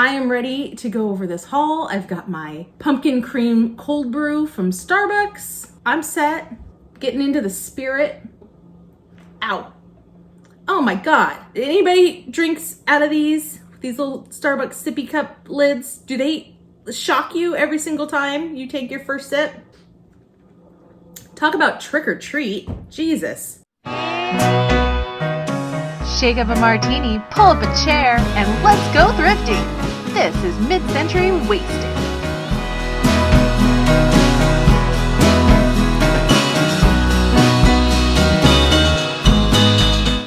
I am ready to go over this haul. I've got my pumpkin cream cold brew from Starbucks. I'm set, getting into the spirit. Ow. Oh my God. Anybody drinks out of these little Starbucks sippy cup lids? Do they shock you every single time you take your first sip? Talk about trick or treat. Jesus. Shake up a martini, pull up a chair, and let's go thrifting. This is Mid-Century Wasted.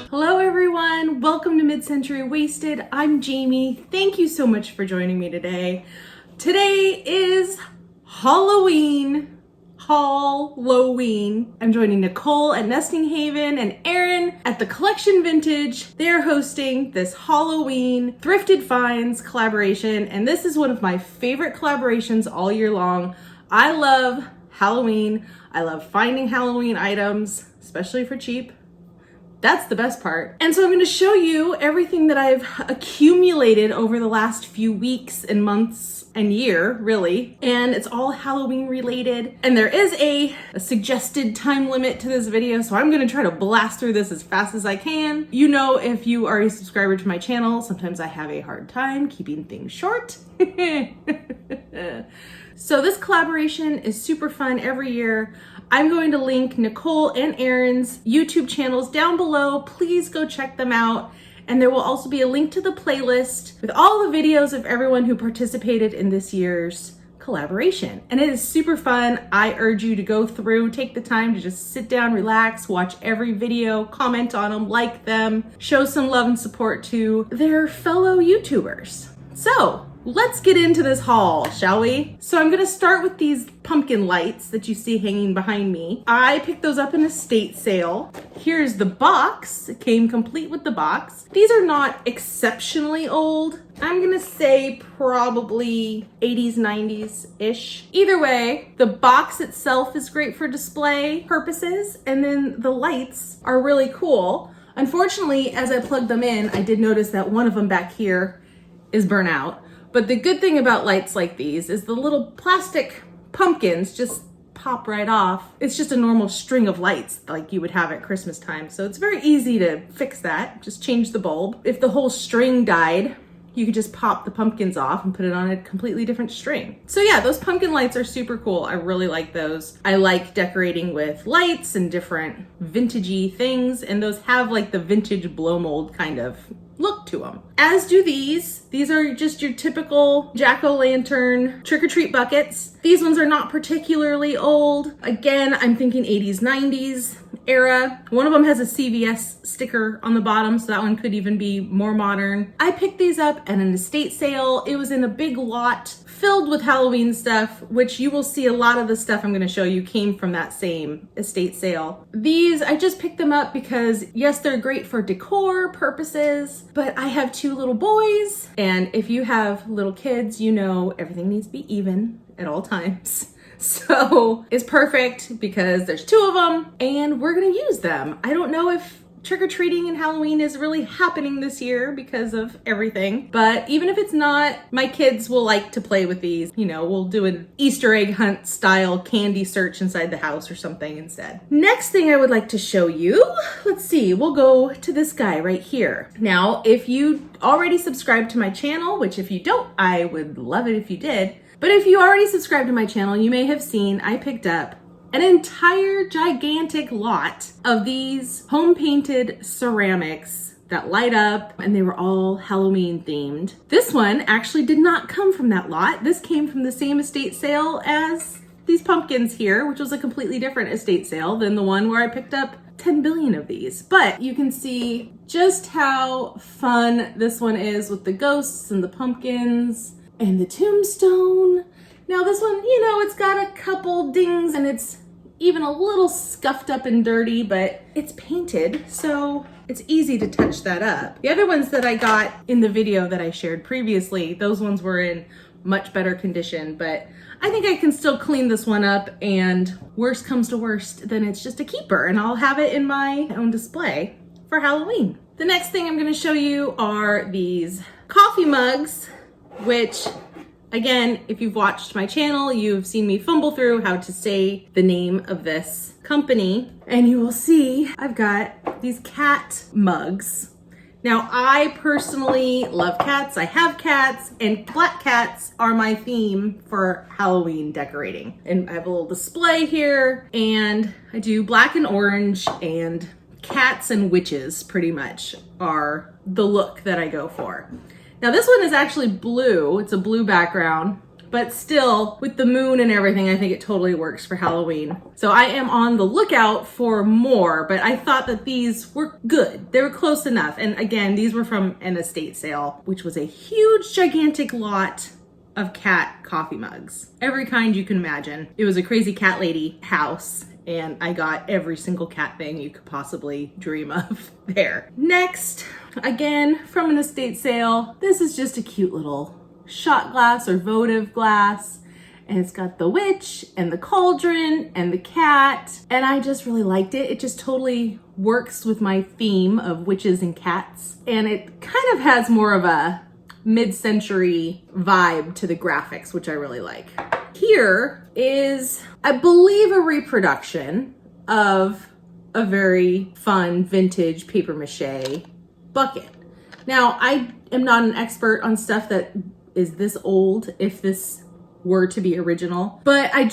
Hello everyone, welcome to Mid-Century Wasted. I'm Jamie. Thank you so much for joining me today. Today is HAULoween. HAULoween. I'm joining Nicole at Nesting Haven and Erin at the Collection Vintage. They're hosting this HAULoween Thrifted Finds collaboration, and this is one of my favorite collaborations all year long. I love Halloween. I love finding Halloween items, especially for cheap. That's the best part. And so I'm going to show you everything that I've accumulated over the last few weeks and months and year, really. And it's all Halloween related. And there is a suggested time limit to this video, so I'm going to try to blast through this as fast as I can. You know, if you are a subscriber to my channel, sometimes I have a hard time keeping things short. So this collaboration is super fun every year. I'm going to link Nicole and Erin's YouTube channels down below. Please go check them out. And there will also be a link to the playlist with all the videos of everyone who participated in this year's collaboration. And it is super fun. I urge you to go through, take the time to just sit down, relax, watch every video, comment on them, like them, show some love and support to their fellow YouTubers. So let's get into this haul, shall we? So I'm gonna start with these pumpkin lights that you see hanging behind me. I picked those up in a estate sale. Here's the box. It came complete with the box. These are not exceptionally old. I'm gonna say probably 80s, 90s-ish. Either way, the box itself is great for display purposes, and then the lights are really cool. Unfortunately, as I plugged them in, I did notice that one of them back here is burnt out. But the good thing about lights like these is the little plastic pumpkins just pop right off. It's just a normal string of lights like you would have at Christmas time. So it's very easy to fix that. Just change the bulb. If the whole string died, you could just pop the pumpkins off and put it on a completely different string. So yeah, those pumpkin lights are super cool. I really like those. I like decorating with lights and different vintagey things, and those have like the vintage blow mold kind of look to them. As do these. These are just your typical jack-o'-lantern trick-or-treat buckets. These ones are not particularly old. Again, I'm thinking 80s, 90s era. One of them has a CVS sticker on the bottom, so that one could even be more modern. I picked these up at an estate sale. It was in a big lot filled with Halloween stuff, which you will see a lot of the stuff I'm gonna show you came from that same estate sale. These, I just picked them up because yes, they're great for decor purposes, but I have two little boys, and if you have little kids, you know everything needs to be even at all times. So it's perfect because there's two of them and we're gonna use them. I don't know if trick-or-treating and Halloween is really happening this year because of everything, but even if it's not, my kids will like to play with these. You know, we'll do an Easter egg hunt style candy search inside the house or something instead. Next thing I would like to show you, let's see, we'll go to this guy right here. Now, if you already subscribed to my channel, which if you don't, I would love it if you did, but if you already subscribed to my channel, you may have seen I picked up an entire gigantic lot of these home painted ceramics that light up, and they were all Halloween themed. This one actually did not come from that lot. This came from the same estate sale as these pumpkins here, which was a completely different estate sale than the one where I picked up 10 billion of these. But you can see just how fun this one is with the ghosts and the pumpkins and the tombstone. Now this one, you know, it's got a couple dings and it's even a little scuffed up and dirty, but it's painted, so it's easy to touch that up. The other ones that I got in the video that I shared previously, those ones were in much better condition, but I think I can still clean this one up, and worst comes to worst, then it's just a keeper and I'll have it in my own display for Halloween. The next thing I'm gonna show you are these coffee mugs which again, if you've watched my channel, you've seen me fumble through how to say the name of this company, and you will see I've got these cat mugs. Now, I personally love cats. I have cats, and black cats are my theme for Halloween decorating. And I have a little display here, and I do black and orange, and cats and witches pretty much are the look that I go for. Now, this one is actually blue. It's a blue background, but still, with the moon and everything, I think it totally works for Halloween. So I am on the lookout for more, but I thought that these were good. They were close enough. And again, these were from an estate sale, which was a huge, gigantic lot of cat coffee mugs. Every kind you can imagine. It was a crazy cat lady house, and I got every single cat thing you could possibly dream of there. Next, again, from an estate sale, this is just a cute little shot glass or votive glass, and it's got the witch and the cauldron and the cat, and I just really liked it. It just totally works with my theme of witches and cats, and it kind of has more of a mid-century vibe to the graphics, which I really like. Here is, I believe, a reproduction of a very fun vintage paper mache bucket. Now, I am not an expert on stuff that is this old, if this were to be original, but I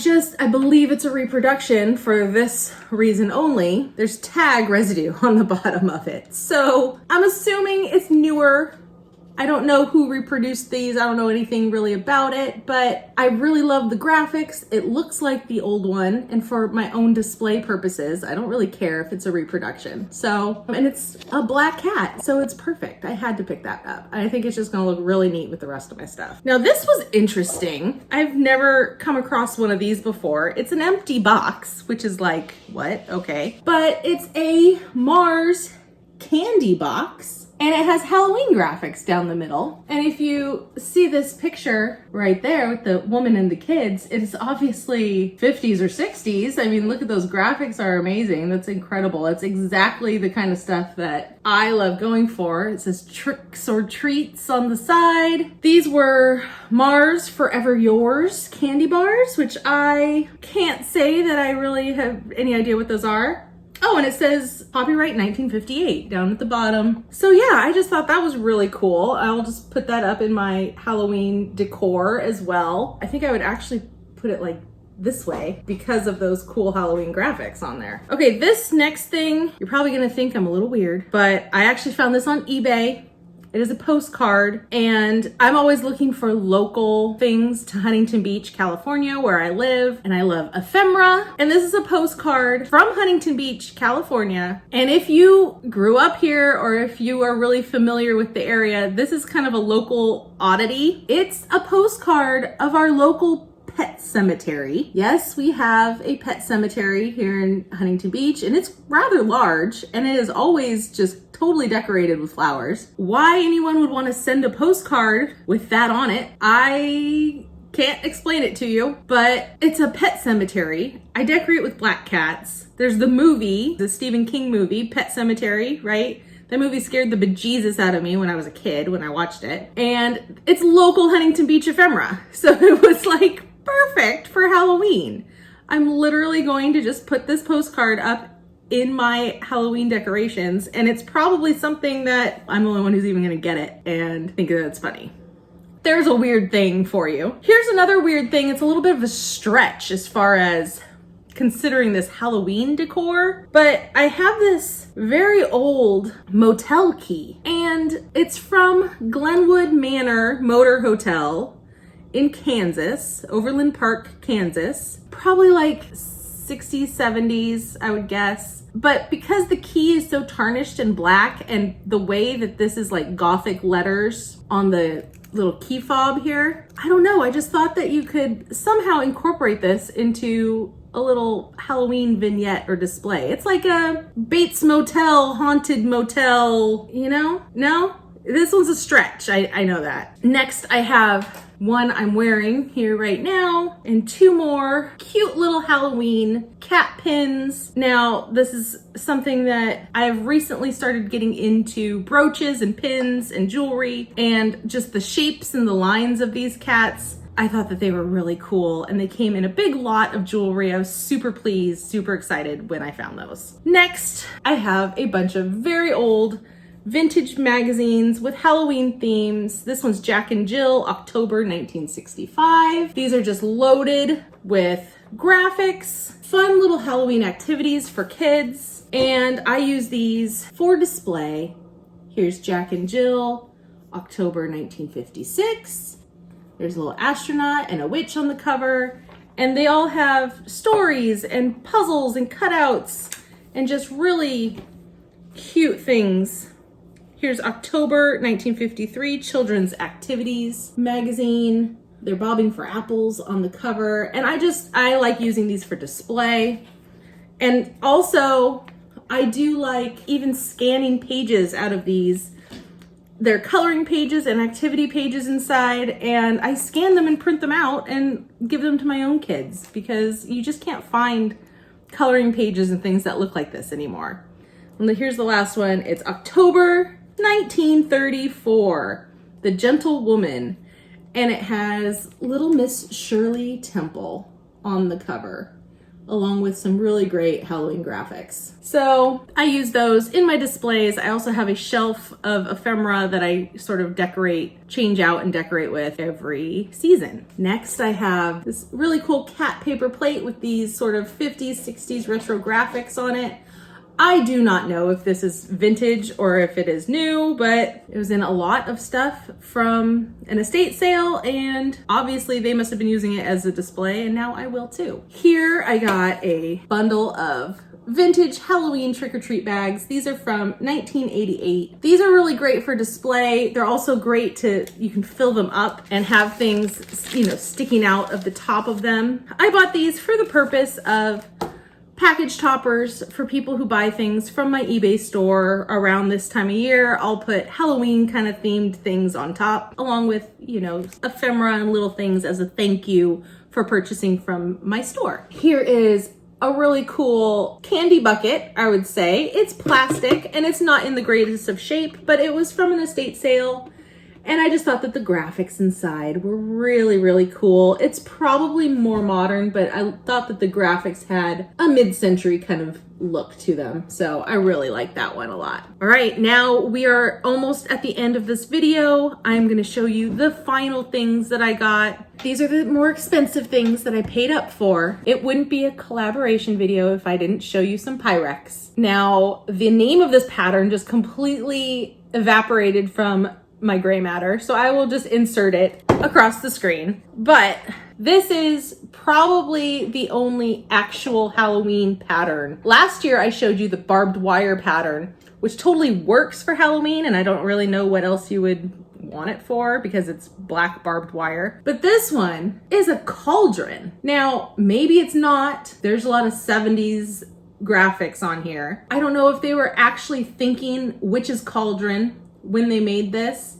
believe it's a reproduction for this reason only. There's tag residue on the bottom of it. So I'm assuming it's newer. I don't know who reproduced these. I don't know anything really about it, but I really love the graphics. It looks like the old one, and for my own display purposes, I don't really care if it's a reproduction. So, and it's a black cat, so it's perfect. I had to pick that up. I think it's just gonna look really neat with the rest of my stuff. Now, this was interesting. I've never come across one of these before. It's an empty box, which is like, what? Okay. But it's a Mars candy box. And it has Halloween graphics down the middle. And if you see this picture right there with the woman and the kids, it is obviously 50s or 60s. I mean, look at those graphics, are amazing. That's incredible. That's exactly the kind of stuff that I love going for. It says tricks or treats on the side. These were Mars Forever Yours candy bars, which I can't say that I really have any idea what those are. Oh, and it says copyright 1958 down at the bottom. So yeah, I just thought that was really cool. I'll just put that up in my Halloween decor as well. I think I would actually put it like this way because of those cool Halloween graphics on there. Okay, this next thing, you're probably gonna think I'm a little weird, but I actually found this on eBay. It is a postcard, and I'm always looking for local things to Huntington Beach, California, where I live, and I love ephemera. And this is a postcard from Huntington Beach, California. And if you grew up here, or if you are really familiar with the area, this is kind of a local oddity. It's a postcard of our local pet cemetery. Yes, we have a pet cemetery here in Huntington Beach, and it's rather large, and it is always just totally decorated with flowers. Why anyone would want to send a postcard with that on it, I can't explain it to you, but it's a pet cemetery. I decorate with black cats. There's the movie, the Stephen King movie, Pet Sematary, right? That movie scared the bejesus out of me when I was a kid, when I watched it. And it's local Huntington Beach ephemera. So it was like perfect for Halloween. I'm literally going to just put this postcard up in my Halloween decorations, and it's probably something that I'm the only one who's even gonna get it and think that it's funny. There's a weird thing for you. Here's another weird thing. It's a little bit of a stretch as far as considering this Halloween decor, but I have this very old motel key, and it's from Glenwood Manor Motor Hotel in Kansas, Overland Park, Kansas. Probably like 60s, 70s, I would guess. But because the key is so tarnished and black, and the way that this is like Gothic letters on the little key fob here, I don't know, I just thought that you could somehow incorporate this into a little Halloween vignette or display. It's like a Bates Motel, haunted motel, you know? No? This one's a stretch, I know that. Next, I have one I'm wearing here right now, and two more cute little Halloween cat pins. Now, this is something that I've recently started getting into, brooches and pins and jewelry, and just the shapes and the lines of these cats. I thought that they were really cool, and they came in a big lot of jewelry. I was super pleased, super excited when I found those. Next, I have a bunch of very old vintage magazines with Halloween themes. This one's Jack and Jill, October 1965. These are just loaded with graphics, fun little Halloween activities for kids, and I use these for display. Here's Jack and Jill, October 1956. There's a little astronaut and a witch on the cover, and they all have stories and puzzles and cutouts and just really cute things. Here's October 1953 Children's Activities magazine. They're bobbing for apples on the cover. And I like using these for display. And also, I do like even scanning pages out of these. They're coloring pages and activity pages inside. And I scan them and print them out and give them to my own kids, because you just can't find coloring pages and things that look like this anymore. And here's the last one. It's October 1934, The Gentle Woman, and it has Little Miss Shirley Temple on the cover, along with some really great Halloween graphics. So I use those in my displays. I also have a shelf of ephemera that I sort of change out and decorate with every season. Next, I have this really cool cat paper plate with these sort of 50s, 60s retro graphics on it. I do not know if this is vintage or if it is new, but it was in a lot of stuff from an estate sale, and obviously they must have been using it as a display, and now I will too. Here I got a bundle of vintage Halloween trick-or-treat bags. These are from 1988. These are really great for display. They're also great you can fill them up and have things, sticking out of the top of them. I bought these for the purpose of package toppers for people who buy things from my eBay store around this time of year. I'll put Halloween kind of themed things on top, along with, ephemera and little things as a thank you for purchasing from my store. Here is a really cool candy bucket, I would say. It's plastic and it's not in the greatest of shape, but it was from an estate sale. And I just thought that the graphics inside were really, really cool. It's probably more modern, but I thought that the graphics had a mid-century kind of look to them. So I really like that one a lot. All right, now we are almost at the end of this video. I'm gonna show you the final things that I got. These are the more expensive things that I paid up for. It wouldn't be a collaboration video if I didn't show you some Pyrex. Now, the name of this pattern just completely evaporated from my gray matter, so I will just insert it across the screen. But this is probably the only actual Halloween pattern. Last year I showed you the barbed wire pattern, which totally works for Halloween, and I don't really know what else you would want it for because it's black barbed wire. But this one is a cauldron. Now, maybe it's not. There's a lot of 70s graphics on here. I don't know if they were actually thinking witch's cauldron when they made this,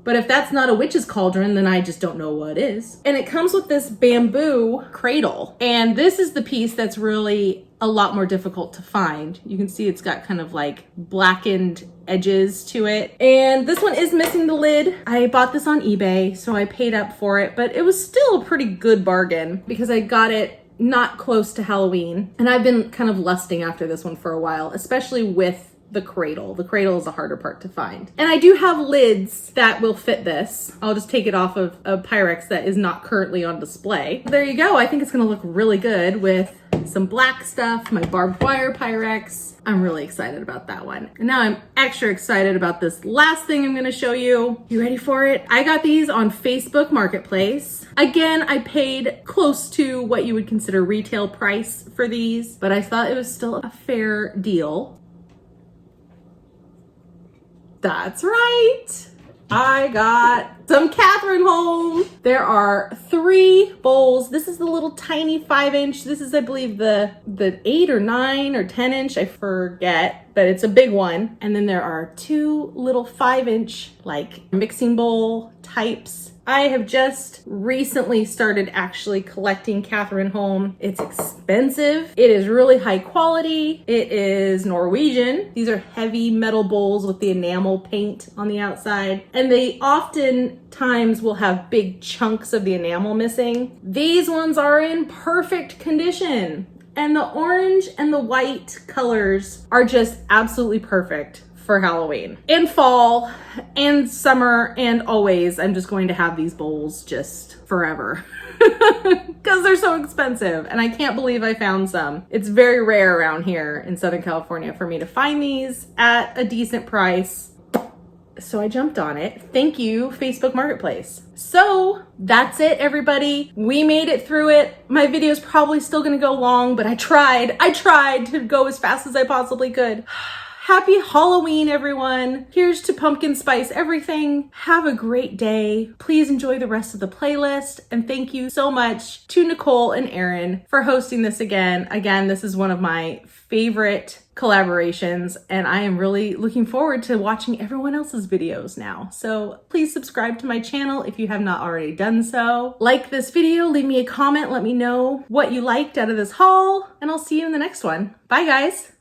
but if that's not a witch's cauldron, then I just don't know what is. And it comes with this bamboo cradle, and this is the piece that's really a lot more difficult to find. You can see it's got kind of like blackened edges to it, and this one is missing the lid. I bought this on eBay, so I paid up for it, but it was still a pretty good bargain because I got it not close to Halloween, and I've been kind of lusting after this one for a while, especially with the cradle. The cradle is the harder part to find. And I do have lids that will fit this. I'll just take it off of a Pyrex that is not currently on display. There you go. I think it's gonna look really good with some black stuff, my barbed wire Pyrex. I'm really excited about that one. And now I'm extra excited about this last thing I'm gonna show you. You ready for it? I got these on Facebook Marketplace. Again, I paid close to what you would consider retail price for these, but I thought it was still a fair deal. That's right. I got some Holmes. There are 3 bowls. This is the little tiny 5-inch. This is, I believe, the 8 or 9 or 10-inch. I forget, but it's a big one. And then there are 2 little 5-inch like mixing bowl types. I have just recently started actually collecting Catherine Holm. It's expensive. It is really high quality. It is Norwegian. These are heavy metal bowls with the enamel paint on the outside. And they oftentimes will have big chunks of the enamel missing. These ones are in perfect condition. And the orange and the white colors are just absolutely perfect for Halloween and fall and summer, and always I'm just going to have these bowls just forever because they're so expensive and I can't believe I found some. It's very rare around here in Southern California for me to find these at a decent price. So I jumped on it. Thank you, Facebook Marketplace. So that's it, everybody. We made it through it. My video is probably still gonna go long, but I tried to go as fast as I possibly could. Happy Halloween, everyone. Here's to pumpkin spice everything. Have a great day. Please enjoy the rest of the playlist. And thank you so much to Nicole and Aaron for hosting this again. Again, this is one of my favorite collaborations, and I am really looking forward to watching everyone else's videos now. So please subscribe to my channel if you have not already done so. Like this video, leave me a comment, let me know what you liked out of this haul, and I'll see you in the next one. Bye, guys.